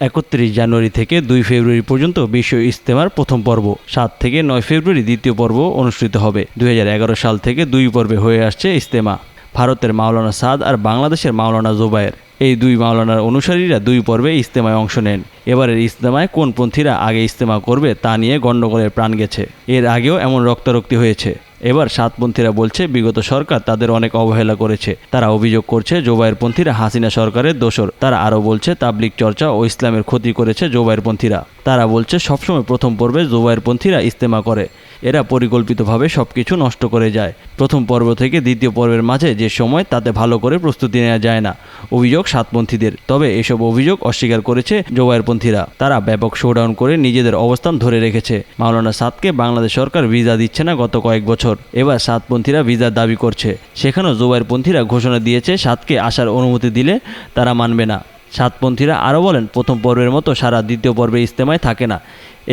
31 জানুয়ারি থেকে 2 ফেব্রুয়ারি পর্যন্ত বিশ্ব ইজতেমার প্রথম পর্ব, 7 থেকে 9 ফেব্রুয়ারি দ্বিতীয় পর্ব অনুষ্ঠিত হবে। 2011 সাল থেকে 2 পর্বে হয়ে আসছে ইজতেমা। ভারতের মাওলানা সাদ আর বাংলাদেশের মাওলানা জোবায়ের, এই দুই মাওলানার অনুসারীরা 2 পর্বে ইজতেমায় অংশ নেন। এবারের ইজতেমায় কোন পন্থীরা আগে ইজতেমা করবে তা নিয়ে গণ্ডগোলের প্রাণ গেছে। এর আগেও এমন রক্তারক্তি হয়েছে। এবার সাতপন্থীরা বলছে বিগত সরকার তাদের অনেক অবহেলা করেছে। তারা অভিযোগ করছে জোবায়েরপন্থীরা হাসিনা সরকারের দোসর। তারা আরও বলছে তাবলিগ চর্চা ও ইসলামের ক্ষতি করেছে জোবায়েরপন্থীরা। তারা বলছে সবসময় প্রথম পর্বে জোবায়েরপন্থীরা ইজতেমা করে, এরা পরিকল্পিতভাবে সব কিছু নষ্ট করে যায়। প্রথম পর্ব থেকে দ্বিতীয় পর্বের মাঝে যে সময়, তাতে ভালো করে প্রস্তুতি নেওয়া যায় না, অভিযোগ সাতপন্থীদের। তবে এসব অভিযোগ অস্বীকার করেছে জোবায়েরপন্থীরা। তারা ব্যাপক শোডাউন করে নিজেদের অবস্থান ধরে রেখেছে। মাওলানা সাদকে বাংলাদেশ সরকার ভিসা দিচ্ছে না গত কয়েক বছর। এবার সাতপন্থীরা ভিসার দাবি করছে। সেখানেও জোবায়েরপন্থীরা ঘোষণা দিয়েছে সাদকে আসার অনুমতি দিলে তারা মানবে না। সাতপন্থীরা আরও বলেন প্রথম পর্বের মতো সারা দ্বিতীয় পর্বে ইজতেমায় থাকে না।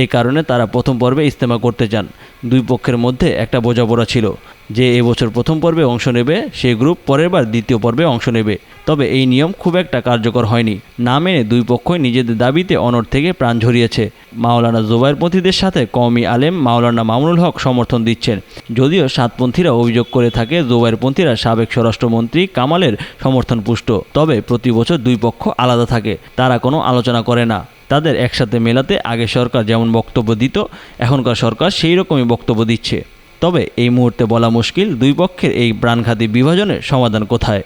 এই কারণে তারা প্রথম পর্বে ইজতেমা করতে চান। দুই পক্ষের মধ্যে একটা বোঝাপড়া ছিল যে এবছর প্রথম পর্বে অংশ নেবে সেই গ্রুপ পরের বার দ্বিতীয় পর্বে অংশ নেবে। তবে এই নিয়ম খুব একটা কার্যকর হয়নি। না মেনে দুই পক্ষই নিজেদের দাবিতে অনড় থেকে প্রাণ ঝরিয়েছে। মাওলানা জোবায়েরপন্থীদের সাথে কওমি আলেম মাওলানা মামুনুল হক সমর্থন দিচ্ছেন। যদিও সাতপন্থীরা অভিযোগ করে থাকে জোবায়েরপন্থীরা সাবেক স্বরাষ্ট্রমন্ত্রী কামালের সমর্থন পুষ্ট। তবে প্রতি বছর দুই পক্ষ আলাদা থাকে, তারা কোনো আলোচনা করে না। তাদের একসাথে মেলাতে আগে সরকার যেমন বক্তব্য দিত, এখনকার সরকার সেই রকমই বক্তব্য দিচ্ছে। তবে এই মুহূর্তে বলা মুশকিল দুই পক্ষের এই প্রাণঘাতী বিভাজনের সমাধান কোথায়।